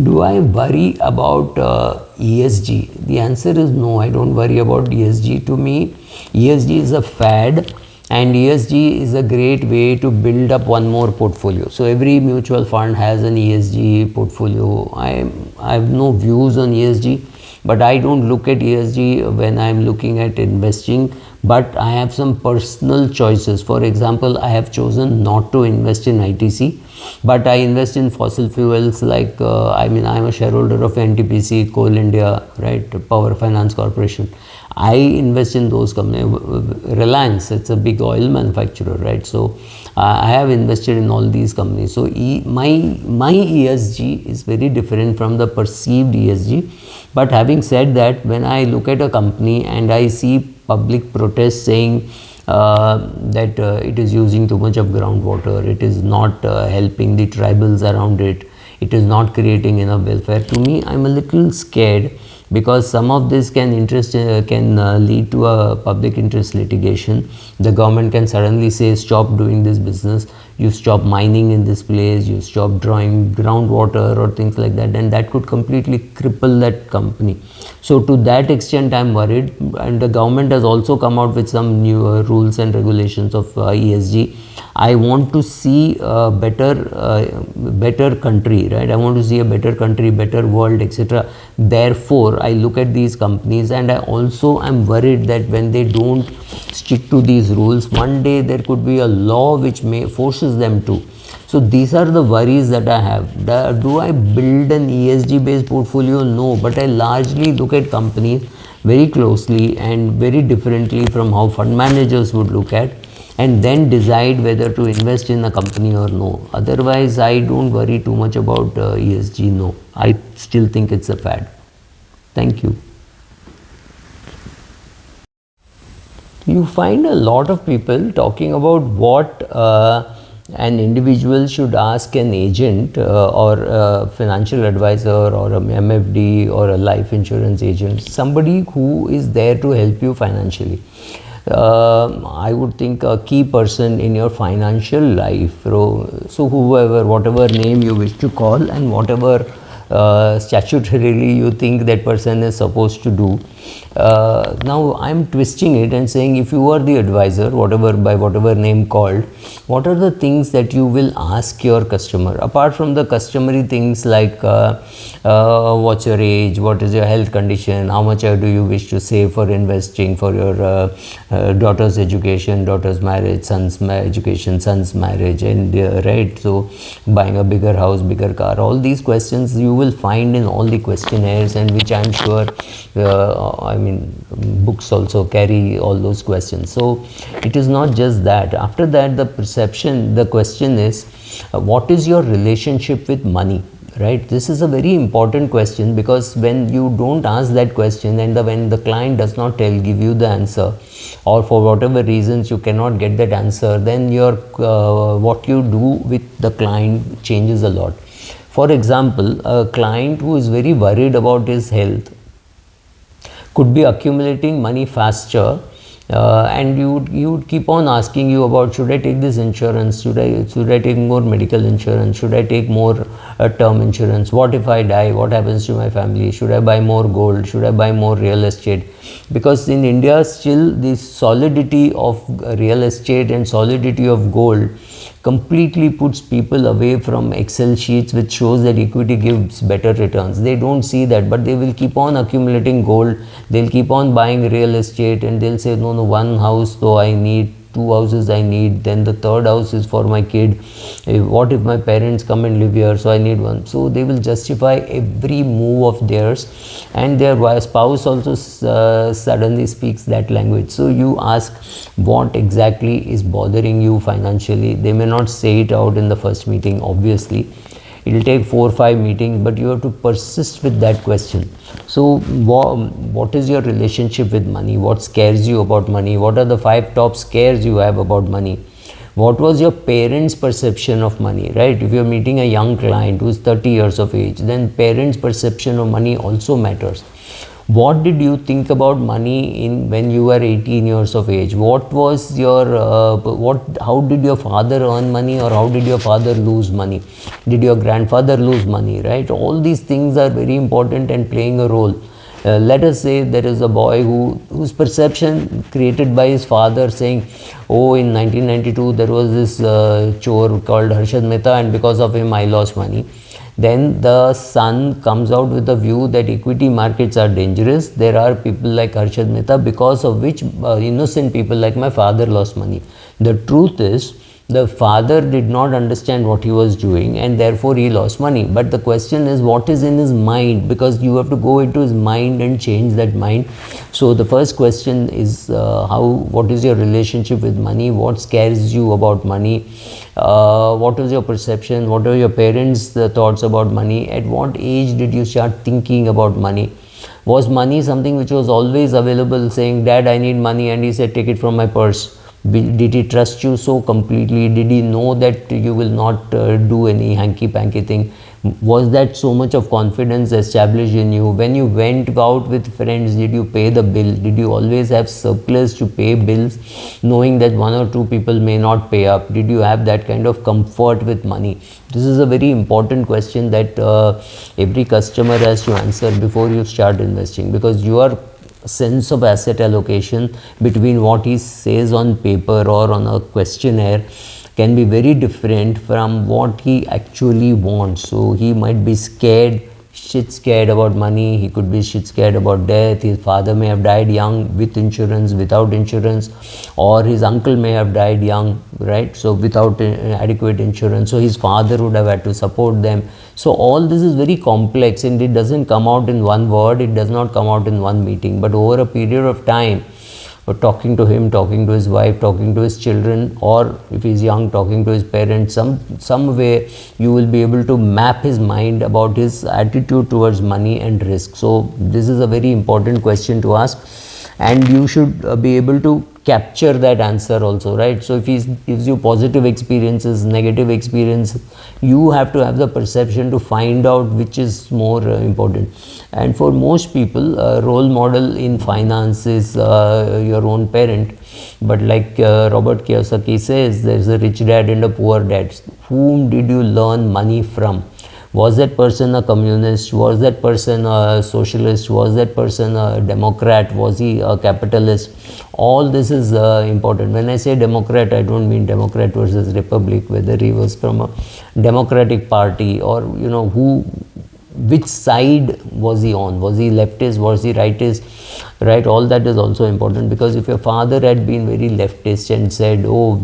Do I worry about ESG? The answer is no, I don't worry about ESG. To me, ESG is a fad, and ESG is a great way to build up one more portfolio. So every mutual fund has an ESG portfolio. I have no views on ESG, but I don't look at ESG when I'm looking at investing, but I have some personal choices. For example, I have chosen not to invest in ITC, but I invest in fossil fuels like I'm a shareholder of NTPC, Coal India, right, Power Finance Corporation. I invest in those companies. Reliance, it's a big oil manufacturer, right? So I have invested in all these companies. So my ESG is very different from the perceived ESG. But having said that, when I look at a company and I see public protests saying that it is using too much of groundwater, it is not helping the tribals around it, it is not creating enough welfare, to me I'm a little scared, because some of this can lead to a public interest litigation. The government can suddenly say, stop doing this business, you stop mining in this place, you stop drawing groundwater or things like that, and that could completely cripple that company. So to that extent I'm worried, and the government has also come out with some new rules and regulations of ESG. I want to see a better country, right? I want to see a better country, better world, etc. Therefore, I look at these companies, and I also am worried that when they don't stick to these rules, one day there could be a law which may forces them to. So these are the worries that I have. Do I build an ESG based portfolio? No, but I largely look at companies very closely and very differently from how fund managers would look at, and then decide whether to invest in a company or no. Otherwise, I don't worry too much about ESG. No, I still think it's a fad. Thank you. You find a lot of people talking about what an individual should ask an agent or a financial advisor or a MFD or a life insurance agent, somebody who is there to help you financially. I would think a key person in your financial life, so whoever, whatever name you wish to call, and whatever statutorily you think that person is supposed to do. Now I'm twisting it and saying, if you are the advisor, by whatever name called, what are the things that you will ask your customer, apart from the customary things like what's your age, what is your health condition, how much do you wish to save for investing for your daughter's education, daughter's marriage, son's education, son's marriage, and right, so buying a bigger house, bigger car, all these questions you will find in all the questionnaires, and which I'm sure books also carry all those questions. So it is not just that. After that, the question is, what is your relationship with money? Right, this is a very important question, because when you don't ask that question, and when the client does not give you the answer, or for whatever reasons you cannot get that answer, then your what you do with the client changes a lot. For example, a client who is very worried about his health could be accumulating money faster, and you would keep on asking you about, should I take this insurance, should I take more medical insurance, should I take more term insurance, what if I die, what happens to my family, should I buy more gold, should I buy more real estate? Because in India still the solidity of real estate and solidity of gold completely puts people away from Excel sheets which shows that equity gives better returns. They don't see that, but they will keep on accumulating gold, they'll keep on buying real estate, and they'll say, no, one house though I need, 2 houses I need, then the third house is for my kid, what if my parents come and live here, so I need one. So they will justify every move of theirs, and their spouse also suddenly speaks that language. So you ask, what exactly is bothering you financially? They may not say it out in the first meeting, obviously. It will take 4 or 5 meetings, but you have to persist with that question. So what is your relationship with money? What scares you about money? What are the 5 top scares you have about money? What was your parents' perception of money, right? If you're meeting a young client who's 30 years of age, then parents' perception of money also matters. What did you think about money in when you were 18 years of age? What was your how did your father earn money, or how did your father lose money? Did your grandfather lose money, right? All these things are very important and playing a role. Let us say there is a boy whose perception created by his father saying, oh, in 1992 there was this chore called Harshad Mehta, and because of him I lost money. Then the son comes out with the view that equity markets are dangerous. There are people like Harshad Mehta, because of which innocent people like my father lost money. The truth is, the father did not understand what he was doing, and therefore he lost money. But the question is, what is in his mind? Because you have to go into his mind and change that mind. So the first question is, what is your relationship with money? What scares you about money? What is your perception? What are your parents' thoughts about money? At what age did you start thinking about money? Was money something which was always available, saying, Dad, I need money, and he said, take it from my purse? Did he trust you so completely? Did he know that you will not do any hanky-panky thing? Was that so much of confidence established in you? When you went out with friends, did you pay the bill? Did you always have surplus to pay bills, knowing that one or two people may not pay up? Did you have that kind of comfort with money? This is a very important question that every customer has to answer before you start investing, because your sense of asset allocation between what he says on paper or on a questionnaire can be very different from what he actually wants. So he might be shit scared about money, he could be shit scared about death, his father may have died young with insurance, without insurance, or his uncle may have died young, right? So without adequate insurance, so his father would have had to support them. So all this is very complex, and it doesn't come out in one word, it does not come out in one meeting, but over a period of time, talking to him, talking to his wife, talking to his children, or if he's young, talking to his parents, some way you will be able to map his mind about his attitude towards money and risk. So this is a very important question to ask, and you should be able to capture that answer also, right? So if he gives you positive experiences, negative experience, you have to have the perception to find out which is more important. And for most people, a role model in finance is your own parent. But like Robert Kiyosaki says, there's a rich dad and a poor dad. Whom did you learn money from? Was that person a communist? Was that person a socialist? Was that person a Democrat? Was he a capitalist? All this is important. When I say Democrat, I don't mean Democrat versus Republic, whether he was from a Democratic Party or, which side was he on? Was he leftist? Was he rightist? Right? All that is also important, because if your father had been very leftist and said, oh,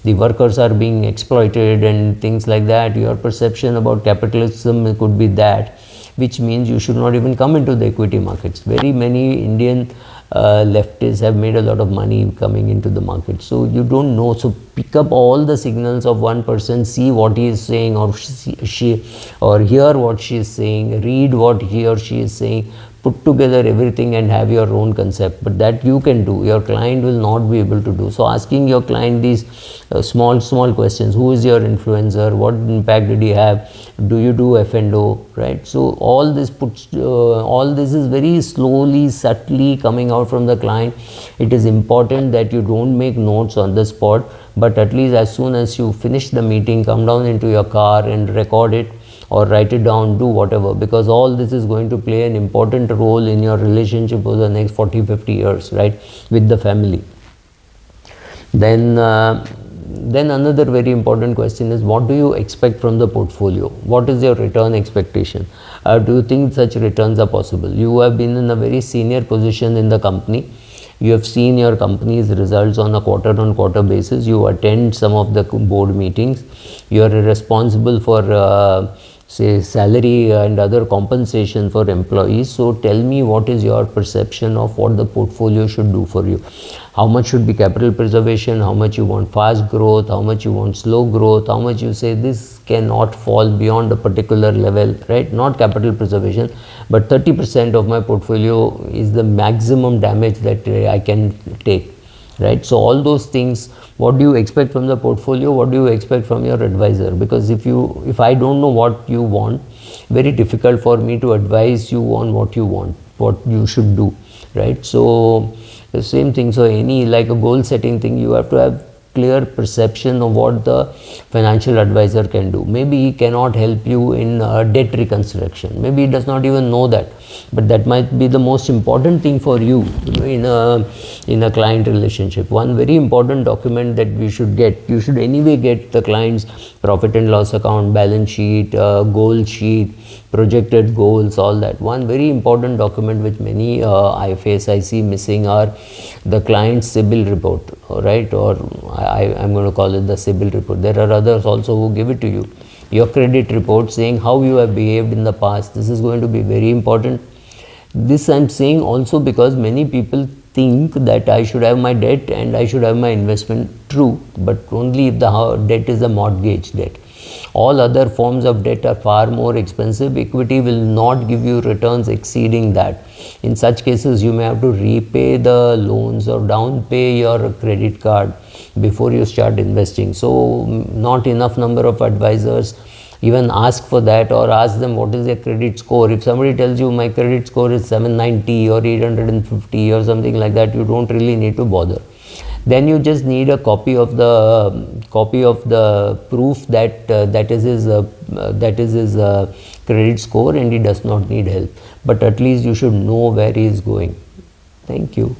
the workers are being exploited and things like that, your perception about capitalism could be that, which means you should not even come into the equity markets. Very many Indian leftists have made a lot of money coming into the market. So you don't know. So pick up all the signals of one person, see what he is saying, or she or hear what she is saying, read what he or she is saying, put together everything and have your own concept. But that you can do, your client will not be able to do. So asking your client these small questions: who is your influencer, what impact did he have, do you do F&O, right? So all this is very slowly, subtly coming out from the client. It is important that you don't make notes on the spot, but at least as soon as you finish the meeting, come down into your car and record it or write it down, do whatever, because all this is going to play an important role in your relationship over the next 40-50 years, right, with the family. Then another very important question is, what do you expect from the portfolio? What is your return expectation? Do you think such returns are possible? You have been in a very senior position in the company. You have seen your company's results on a quarter-on-quarter basis. You attend some of the board meetings. You are responsible for say salary and other compensation for employees. So tell me, what is your perception of what the portfolio should do for you? How much should be capital preservation, how much you want fast growth, how much you want slow growth, how much you say this cannot fall beyond a particular level, right? Not capital preservation, but 30% of my portfolio is the maximum damage that I can take, right? So all those things, what do you expect from the portfolio? What do you expect from your advisor? Because if I don't know what you want, very difficult for me to advise you on what you want. what you should do, right? So the same thing. So any like a goal setting thing, you have to have clear perception of what the financial advisor can do. Maybe he cannot help you in debt reconstruction, maybe he does not even know that, but that might be the most important thing for you, in a client relationship. One very important document that we should get, you should anyway get the client's profit and loss account, balance sheet, goal sheet, projected goals, all that. One very important document which many I see missing are the client's CIBIL report, right? Or I'm going to call it the CIBIL report. There are others also who give it to you. Your credit report saying how you have behaved in the past. This is going to be very important. This I'm saying also because many people think that I should have my debt and I should have my investment. True, but only if the debt is a mortgage debt. All other forms of debt are far more expensive. Equity will not give you returns exceeding that. In such cases, you may have to repay the loans or down pay your credit card before you start investing. So not enough number of advisors even ask for that, or ask them what is their credit score. If somebody tells you my credit score is 790 or 850 or something like that, you don't really need to bother. Then you just need a copy of the proof that that is his credit score, and he does not need help. But at least you should know where he is going. Thank you.